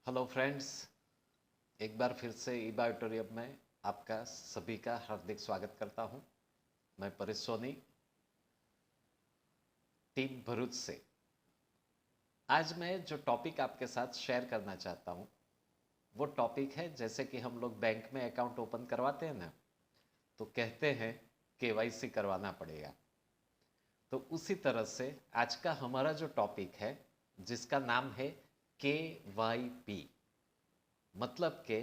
Hello friends, एक बार फिर से ईबा ऑडिटोरियम में आपका सभी का हार्दिक स्वागत करता हूं। मैं परेश सोनी, टीम भरूच से। आज मैं जो टॉपिक आपके साथ शेयर करना चाहता हूं वो टॉपिक है, जैसे कि हम लोग बैंक में अकाउंट ओपन करवाते हैं ना, तो कहते हैं केवाईसी करवाना पड़ेगा। तो उसी तरह से आज का हमारा जो टॉपिक है, जिसका नाम है KYP, मतलब के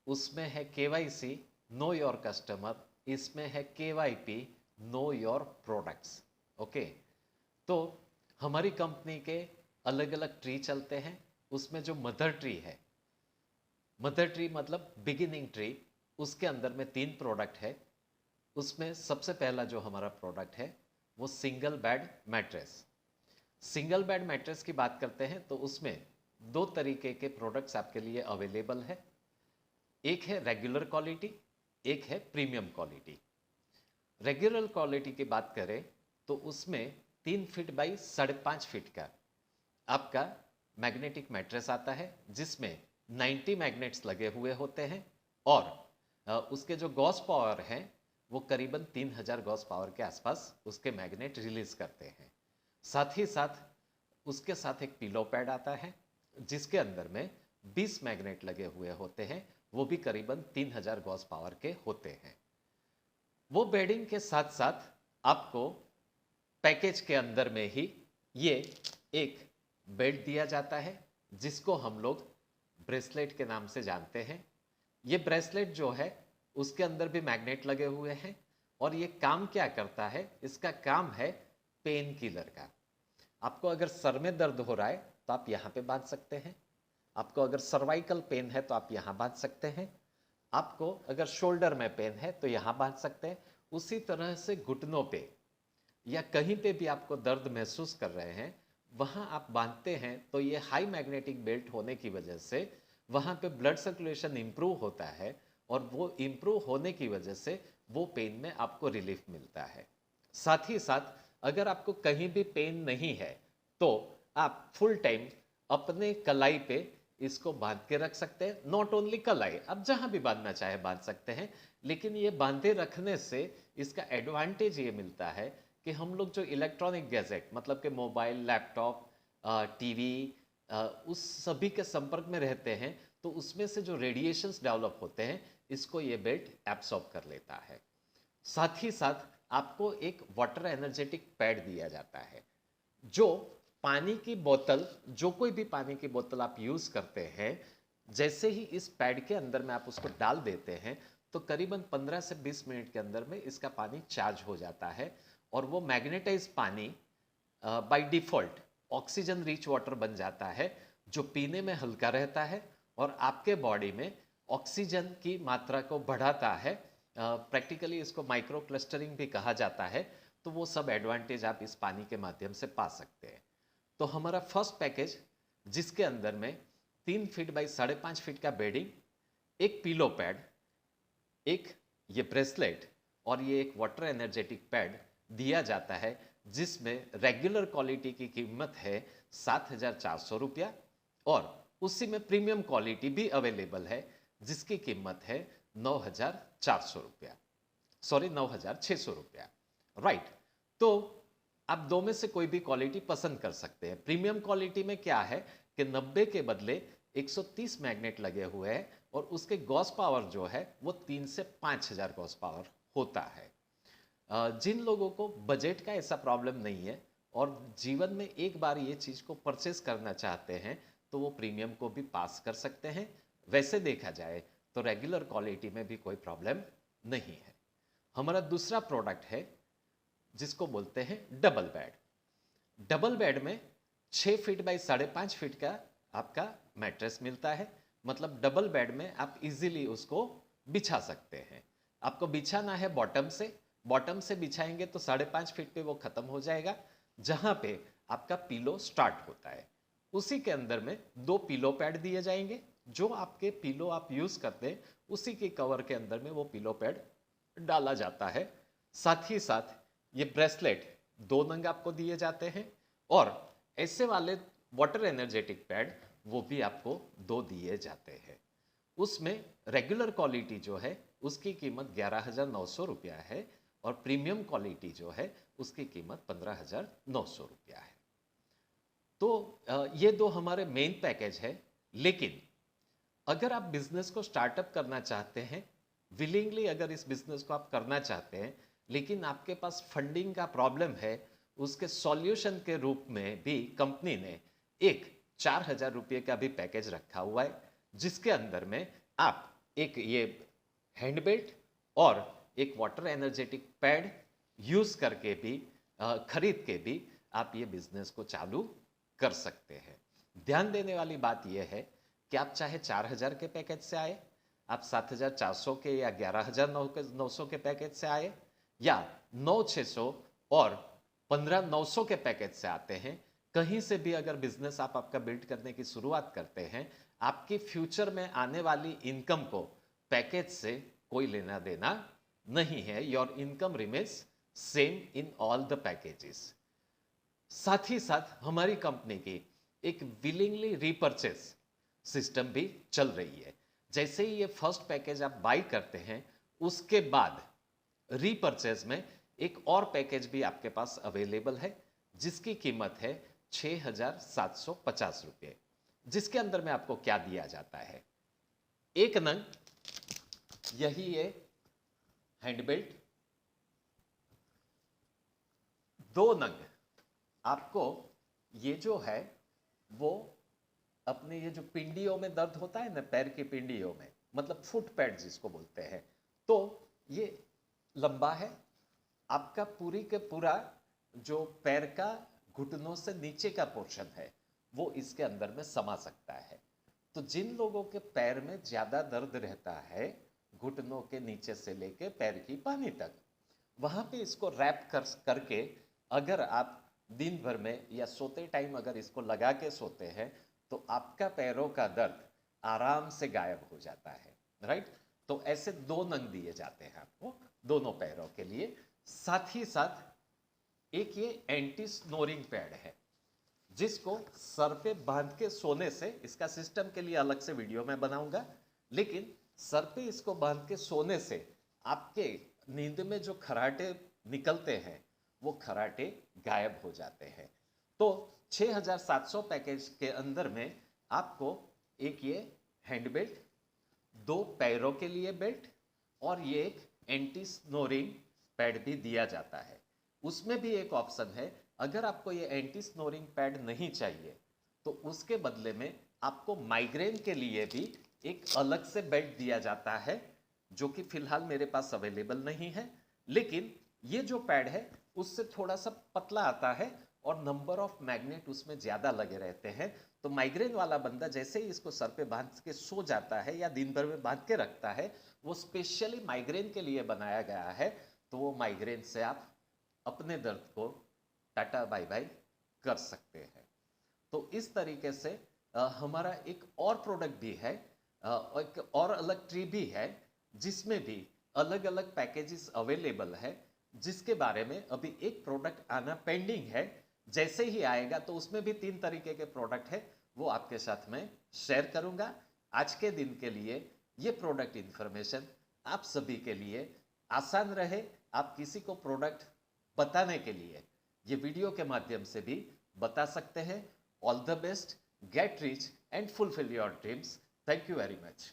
उसमें है केवाईसी नो योर कस्टमर, इसमें है KYP know your products. Okay, तो हमारी कंपनी के अलग अलग ट्री चलते हैं। उसमें जो मदर ट्री है, मदर ट्री मतलब बिगिनिंग ट्री, उसके अंदर में 3 प्रोडक्ट है। उसमें सबसे पहला जो हमारा प्रोडक्ट है वो single bed mattress. Single bed mattress की बात करते हैं तो उसमें 2 तरीके के प्रोडक्ट्स आपके लिए अवेलेबल है। एक है रेगुलर क्वालिटी, एक है प्रीमियम क्वालिटी। रेगुलर क्वालिटी की बात करें तो उसमें 3 फीट बाई 5.5 फीट का आपका मैग्नेटिक मैट्रेस आता है, जिसमें 90 मैग्नेट्स लगे हुए होते हैं और उसके जो गॉस पावर है वो करीबन 3000 गॉस पावर के आसपास उसके मैग्नेट रिलीज करते हैं। साथ ही साथ उसके साथ एक पिलो पैड आता है, जिसके अंदर में 20 मैग्नेट लगे हुए होते हैं, वो भी करीबन 3000 गॉस पावर के होते हैं। वो बेडिंग के साथ साथ आपको पैकेज के अंदर में ही ये एक बेल्ट दिया जाता है, जिसको हम लोग ब्रेसलेट के नाम से जानते हैं। ये ब्रेसलेट जो है उसके अंदर भी मैग्नेट लगे हुए हैं और ये काम क्या करता है, इसका काम है पेन किलर का। आपको अगर सर में दर्द हो रहा है तो आप यहाँ पे बांध सकते हैं। आपको अगर सर्वाइकल पेन है तो आप यहाँ बांध सकते हैं। आपको अगर शोल्डर में पेन है तो यहाँ बांध सकते हैं। उसी तरह से घुटनों पे या कहीं पे भी आपको दर्द महसूस कर रहे हैं, वहाँ आप बांधते हैं तो ये हाई मैग्नेटिक बेल्ट होने की वजह से वहाँ पे ब्लड सर्कुलेशन इम्प्रूव होता है और वो इम्प्रूव होने की वजह से वो पेन में आपको रिलीफ मिलता है। साथ ही साथ अगर आपको कहीं भी पेन नहीं है तो आप फुल टाइम अपने कलाई पे इसको बांध के रख सकते हैं। नॉट ओनली कलाई, आप जहां भी बांधना चाहे बांध सकते हैं, लेकिन ये बांधे रखने से इसका एडवांटेज ये मिलता है कि हम लोग जो इलेक्ट्रॉनिक गैजेट मतलब कि मोबाइल, लैपटॉप, टीवी, उस सभी के संपर्क में रहते हैं तो उसमें से जो रेडिएशंस डेवलप होते हैं इसको ये बेल्ट एब्सॉर्ब कर लेता है। साथ ही साथ आपको एक वाटर एनर्जेटिक पैड दिया जाता है, जो पानी की बोतल, जो कोई भी पानी की बोतल आप यूज करते हैं, जैसे ही इस पैड के अंदर में आप उसको डाल देते हैं तो करीबन 15 से 20 मिनट के अंदर में इसका पानी चार्ज हो जाता है और वो मैग्नेटाइज पानी by default oxygen rich water बन जाता है, जो पीने में हल्का रहता है और आपके बॉडी में ऑक्सीजन की मात्रा को बढ़ाता है। प्रैक्टिकली इसको माइक्रो क्लस्टरिंग भी कहा जाता है। तो वो सब एडवांटेज आप इस पानी के माध्यम से पा सकते हैं। तो हमारा फर्स्ट पैकेज, जिसके अंदर में 3 फीट बाई 5.5 फीट का बेडिंग, एक पिलो पैड, एक ये ब्रेसलेट और ये एक वाटर एनर्जेटिक पैड दिया जाता है, जिसमें रेगुलर क्वालिटी की कीमत है 7,400 रुपया और उसी में प्रीमियम क्वालिटी भी अवेलेबल है, जिसकी कीमत है 9,400 रुपया, सॉरी 9,600 रुपया। राइट, तो आप दो में से कोई भी क्वालिटी पसंद कर सकते हैं। प्रीमियम क्वालिटी में क्या है कि 90 के बदले 130 मैग्नेट लगे हुए हैं और उसके गॉस पावर जो है वो 3 से 5,000 गॉस पावर होता है। जिन लोगों को बजट का ऐसा प्रॉब्लम नहीं है और जीवन में एक बार ये चीज़ को परचेस करना चाहते हैं तो वो प्रीमियम को भी पास कर सकते हैं। वैसे देखा जाए तो रेगुलर क्वालिटी में भी कोई प्रॉब्लम नहीं है। हमारा दूसरा प्रोडक्ट है जिसको बोलते हैं डबल बेड। डबल बेड में 6 फीट बाई 5.5 फीट का आपका मैट्रेस मिलता है। मतलब डबल बेड में आप इजीली उसको बिछा सकते हैं। आपको बिछाना है बॉटम से, बॉटम से बिछाएंगे तो 5.5 फीट पे वो खत्म हो जाएगा, जहां पे आपका पिलो स्टार्ट होता है। उसी के अंदर में 2 पिलो पैड दिए जाएंगे। जो आपके पिलो आप यूज करते हैं उसी के कवर के अंदर में वो पिलो पैड डाला जाता है। साथ ही साथ ये ब्रेसलेट 2 नंग आपको दिए जाते हैं और ऐसे वाले वाटर एनर्जेटिक पैड वो भी आपको 2 दिए जाते हैं। उसमें रेगुलर क्वालिटी जो है उसकी कीमत 11,900 रुपया है और प्रीमियम क्वालिटी जो है उसकी कीमत 15,900 रुपया है। तो ये दो हमारे मेन पैकेज है। लेकिन अगर आप बिजनेस को स्टार्टअप करना चाहते हैं, विलिंगली अगर इस बिजनेस को आप करना चाहते हैं, लेकिन आपके पास फंडिंग का प्रॉब्लम है, उसके सॉल्यूशन के रूप में भी कंपनी ने एक 4,000 रुपये का भी पैकेज रखा हुआ है, जिसके अंदर में आप एक ये हैंड बेल्ट और एक वाटर एनर्जेटिक पैड यूज करके भी खरीद के भी आप ये बिजनेस को चालू कर सकते हैं। ध्यान देने वाली बात यह है कि आप चाहे 4,000 के पैकेज से आए, आप 7,400 के या 11,900 के पैकेज से आए, या 9,600 और 15,900 के पैकेज से आते हैं, कहीं से भी अगर बिजनेस आप आपका बिल्ड करने की शुरुआत करते हैं, आपकी फ्यूचर में आने वाली इनकम को पैकेज से कोई लेना देना नहीं है। Your income remains same in all the packages. साथ ही साथ हमारी कंपनी की एक विलिंगली रीपर्चेस सिस्टम भी चल रही है। जैसे ही ये फर्स्ट पैकेज आप बाई करते हैं, उसके बाद रीपर्चेज में एक और पैकेज भी आपके पास अवेलेबल है, जिसकी कीमत है 6,750 रुपये। जिसके अंदर में आपको क्या दिया जाता है, एक नंग यही है हैंड बेल्ट, 2 नंग आपको ये जो है वो अपने ये जो पिंडियों में दर्द होता है ना, पैर की पिंडियों में, मतलब फुट पैड जिसको बोलते हैं, तो ये लंबा है, आपका पूरी के पूरा जो पैर का घुटनों से नीचे का पोर्शन है वो इसके अंदर में समा सकता है। तो जिन लोगों के पैर में ज्यादा दर्द रहता है, घुटनों के नीचे से लेके पैर की पानी तक, वहां पे इसको रैप करके अगर आप दिन भर में या सोते टाइम अगर इसको लगा के सोते हैं, तो आपका पैरों का दर्द आराम से गायब हो जाता है। राइट? तो ऐसे 2 नंग दिए जाते हैं आपको दोनों पैरों के लिए। साथ ही साथ एक ये एंटी स्नोरिंग पैड है, जिसको सर पे बांध के सोने से, इसका सिस्टम के लिए अलग से वीडियो मैं बनाऊंगा, लेकिन सर पे इसको बांध के सोने से आपके नींद में जो खराटे निकलते हैं वो खराटे गायब हो जाते हैं। तो 6,700 पैकेज के अंदर में आपको एक ये हैंड बेल्ट, 2 पैरों के लिए बेल्ट और ये एक एंटी स्नोरिंग पैड भी दिया जाता है। उसमें भी एक ऑप्शन है, अगर आपको ये एंटी स्नोरिंग पैड नहीं चाहिए तो उसके बदले में आपको माइग्रेन के लिए भी एक अलग से बेल्ट दिया जाता है, जो कि फिलहाल मेरे पास अवेलेबल नहीं है। लेकिन ये जो पैड है उससे थोड़ा सा पतला आता है और नंबर ऑफ मैग्नेट उसमें ज्यादा लगे रहते हैं। तो माइग्रेन वाला बंदा जैसे ही इसको सर पे बांध के सो जाता है या दिन भर में बांध के रखता है, वो स्पेशली माइग्रेन के लिए बनाया गया है। तो वो माइग्रेन से आप अपने दर्द को टाटा बाय बाय कर सकते हैं। तो इस तरीके से हमारा एक और प्रोडक्ट भी है, एक और अलग ट्री भी है, जिसमें भी अलग अलग पैकेजेस अवेलेबल है, जिसके बारे में अभी एक प्रोडक्ट आना पेंडिंग है। जैसे ही आएगा तो उसमें भी 3 तरीके के प्रोडक्ट है, वो आपके साथ में शेयर करूंगा। आज के दिन के लिए ये प्रोडक्ट इंफॉर्मेशन आप सभी के लिए आसान रहे, आप किसी को प्रोडक्ट बताने के लिए ये वीडियो के माध्यम से भी बता सकते हैं। All the best, get rich and fulfil your dreams. Thank you very much.